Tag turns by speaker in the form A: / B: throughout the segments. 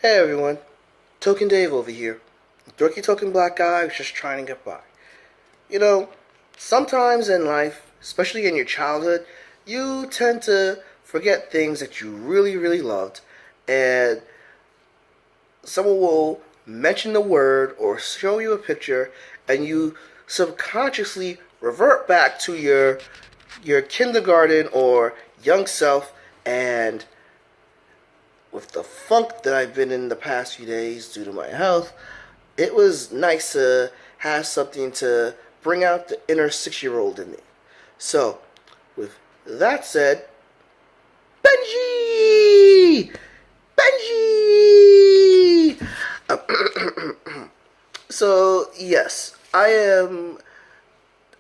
A: Hey everyone, Token Dave over here. Dorky token black guy who's just trying to get by. You know, sometimes in life, especially in your childhood, you tend to forget things that you really, really loved, and someone will mention the word or show you a picture, and you subconsciously revert back to your kindergarten or young self, and with the funk that I've been in the past few days due to my health, it was nice to have something to bring out the inner 6-year-old in me. So, with that said, Benji! Benji! So, yes, I am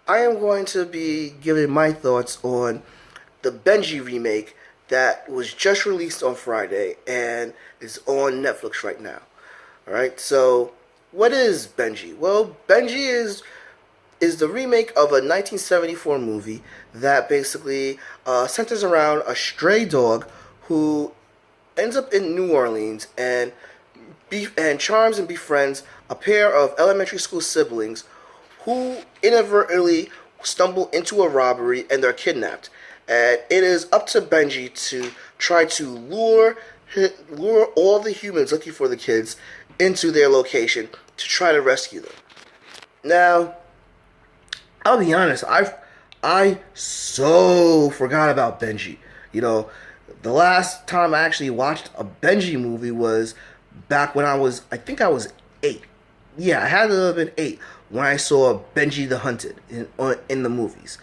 A: going to be giving my thoughts on the Benji remake that was just released on Friday and is on Netflix right now. All right. So, what is Benji? Well, Benji is the remake of a 1974 movie that basically centers around a stray dog who ends up in New Orleans and charms and befriends a pair of elementary school siblings who inadvertently stumble into a robbery and they're kidnapped. And it is up to Benji to try to lure all the humans looking for the kids into their location to try to rescue them. Now, I'll be honest, I so forgot about Benji. You know, the last time I actually watched a Benji movie was back when I think I was 8. Yeah, I had to have been 8 when I saw Benji the Hunted in the movies.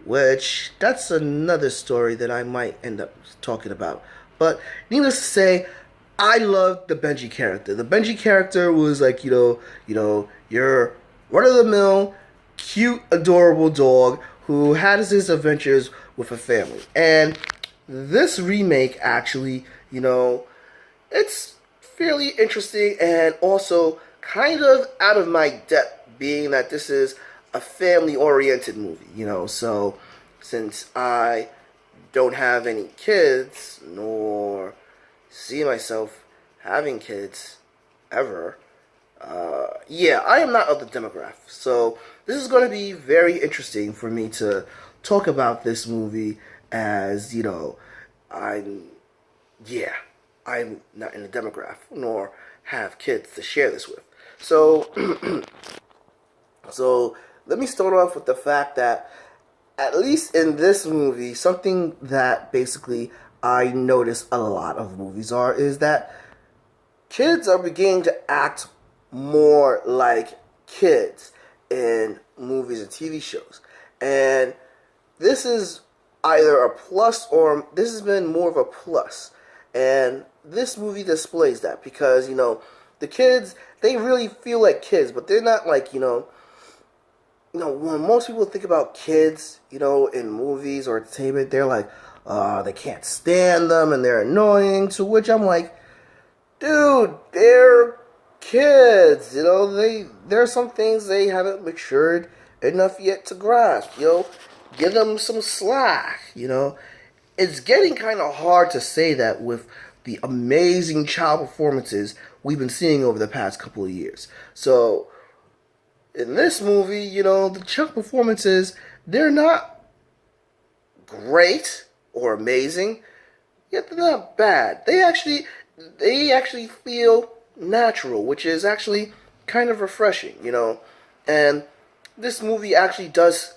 A: Which, that's another story that I might end up talking about. But needless to say, I loved the Benji character. The Benji character was like, your run-of-the-mill, cute, adorable dog who had his adventures with a family. And this remake actually, it's fairly interesting and also kind of out of my depth, being that this is a family-oriented movie, So, since I don't have any kids, nor see myself having kids ever, I am not of the demographic. So, this is going to be very interesting for me to talk about this movie as, I'm, yeah, I'm not in the demographic, nor have kids to share this with. So, so let me start off with the fact that, at least in this movie, something that basically I notice a lot of movies is that kids are beginning to act more like kids in movies and TV shows. And this is either a plus or this has been more of a plus. And this movie displays that because, the kids, they really feel like kids, but they're not like, when most people think about kids, in movies or entertainment, they're like, they can't stand them and they're annoying. To which I'm like, dude, they're kids. There are some things they haven't matured enough yet to grasp. Give them some slack. It's getting kind of hard to say that with the amazing child performances we've been seeing over the past couple of years. So, in this movie, the child performances, they're not great or amazing, yet they're not bad. They actually feel natural, which is actually kind of refreshing, And this movie actually does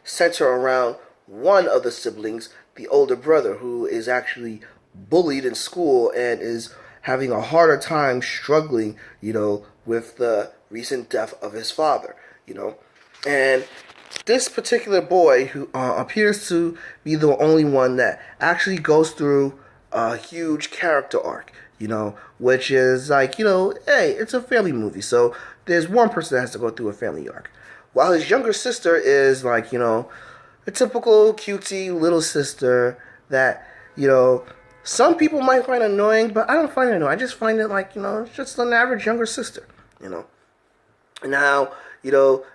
A: center around one of the siblings, the older brother, who is actually bullied in school and is having a harder time struggling, with the recent death of his father, And this particular boy, who appears to be the only one that actually goes through a huge character arc, which is like, hey, it's a family movie, so there's one person that has to go through a family arc. While his younger sister is like, a typical cutesy little sister that, some people might find annoying, but I don't find it annoying. I just find it like, it's just an average younger sister, Now,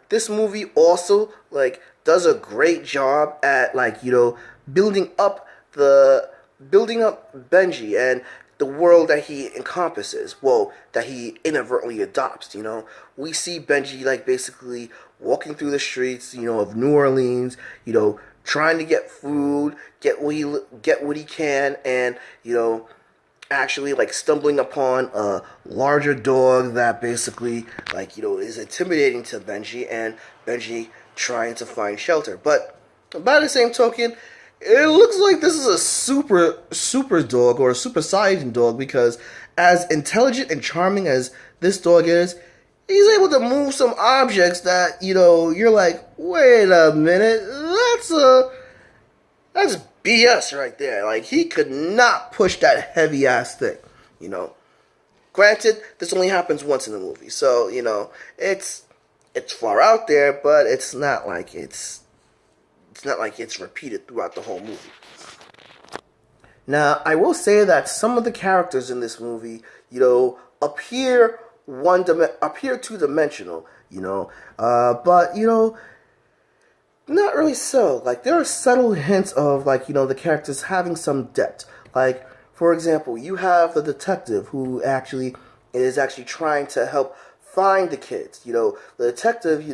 A: this movie also, like, does a great job at, like, building up Benji and the world that he encompasses, well, that he inadvertently adopts. We see Benji like basically walking through the streets, of New Orleans, trying to get food, get what he can, and actually like stumbling upon a larger dog that basically like is intimidating to Benji, and Benji trying to find shelter. But by the same token, it looks like this is a super dog or a super saiyan dog, because as intelligent and charming as this dog is, he's able to move some objects that you're like, wait a minute, that's BS right there. Like, he could not push that heavy ass thing. You know. Granted, this only happens once in the movie, so it's far out there, but it's not like it's repeated throughout the whole movie. Now, I will say that some of the characters in this movie, appear two-dimensional, but not really so. Like, there are subtle hints of, like, the characters having some depth. Like, for example, you have the detective who is actually trying to help find the kids. The detective,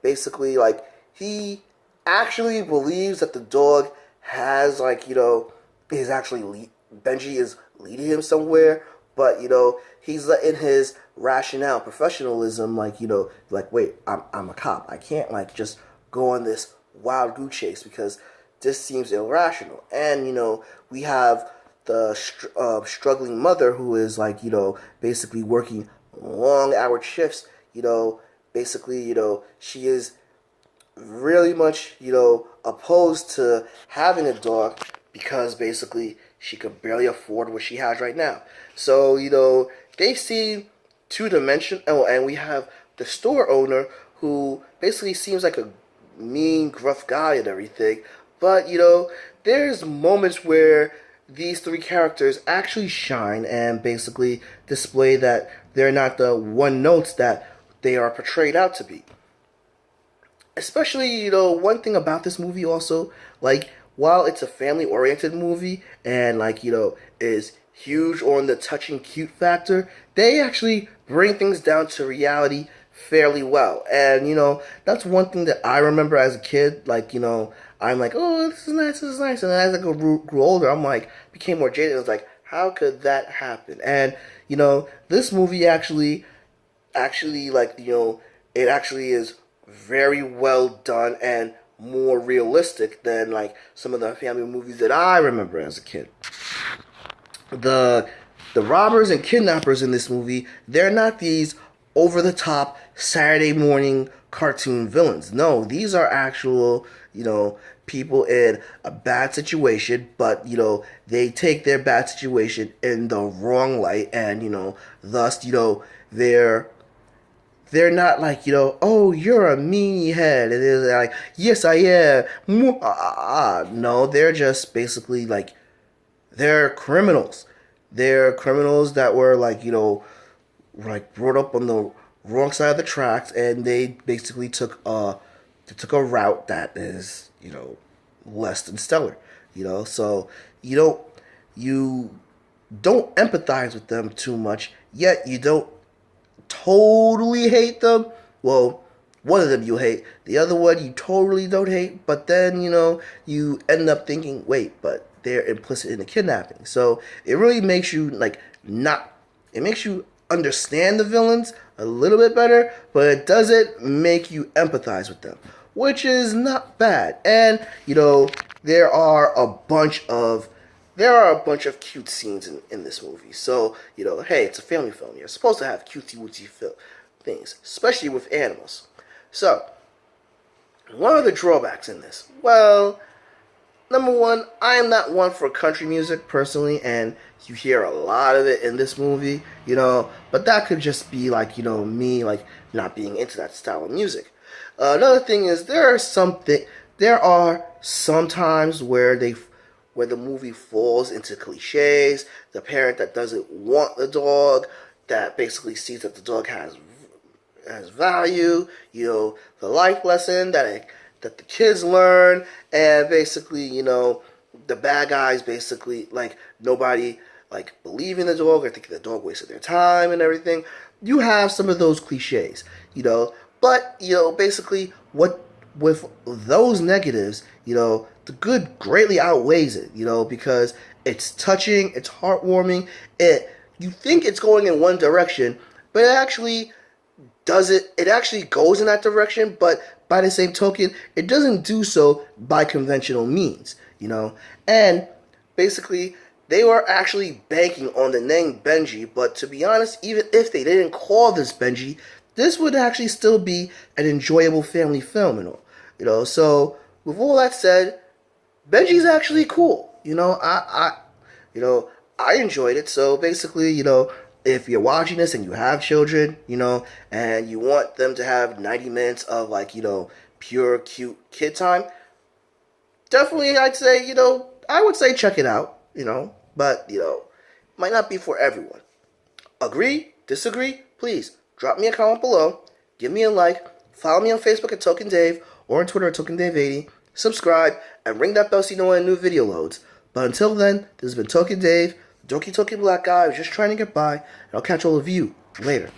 A: basically, like, he actually believes that the dog has, like, is actually, Benji is leading him somewhere, but, he's letting his rationale, professionalism, like, wait, I'm a cop. I can't, like, just go on this wild goose chase because this seems irrational. And we have the struggling mother who is like basically working long hour shifts. Basically she is really much opposed to having a dog because basically she could barely afford what she has right now. So they see two-dimensional. Oh, and we have the store owner who basically seems like a mean, gruff guy and everything. But, there's moments where these three characters actually shine and basically display that they're not the one notes that they are portrayed out to be. Especially, one thing about this movie also, like, while it's a family-oriented movie and, like, is huge on the touching cute factor, they actually bring things down to reality fairly well. And, that's one thing that I remember as a kid. Like, I'm like, oh, this is nice. And as I grew older, I'm like, became more jaded. I was like, how could that happen? And, this movie actually, like, it actually is very well done and more realistic than, like, some of the family movies that I remember as a kid. The robbers and kidnappers in this movie, they're not these over-the-top Saturday morning cartoon villains. No, these are actual, people in a bad situation, but, they take their bad situation in the wrong light, and, thus, they're not like, oh, you're a meathead, and they're like, yes, I am. No, they're just basically like, they're criminals. They're criminals that were like, like brought up on the wrong side of the tracks, and they basically took a route that is, less than stellar. So you don't empathize with them too much, yet you don't totally hate them. Well, one of them you hate, the other one you totally don't hate, but then you end up thinking, wait, but they're implicit in the kidnapping. So it really makes you it makes you understand the villains a little bit better, but it doesn't make you empathize with them, which is not bad. And there are a bunch of cute scenes in this movie. So, hey, it's a family film. You're supposed to have cutesy-wootsy things, especially with animals. So, what are the drawbacks in this? Well, number one, I am not one for country music, personally, and you hear a lot of it in this movie, but that could just be, like, me, like, not being into that style of music. Another thing is, there are some times where the movie falls into cliches. The parent that doesn't want the dog, that basically sees that the dog has value, the life lesson that the kids learn, and basically, the bad guys basically, like, nobody like believe in the dog or think the dog wasted their time and everything. You have some of those cliches, but basically what with those negatives, the good greatly outweighs it, because it's touching, it's heartwarming. You think it's going in one direction, but it actually it actually goes in that direction, but by the same token, it doesn't do so by conventional means, And basically, they were actually banking on the name Benji, but to be honest, even if they didn't call this Benji, this would actually still be an enjoyable family film and all. So with all that said, Benji's actually cool. I enjoyed it. So basically, if you're watching this and you have children, and you want them to have 90 minutes of pure cute kid time, definitely I would say check it out, but might not be for everyone. Agree? Disagree? Please drop me a comment below, give me a like, follow me on Facebook at Token Dave or on Twitter at Token Dave 80, subscribe, and ring that bell so you know when a new video loads. But until then, this has been Token Dave, Doki Toki Black Guy who's just trying to get by, and I'll catch all of you later.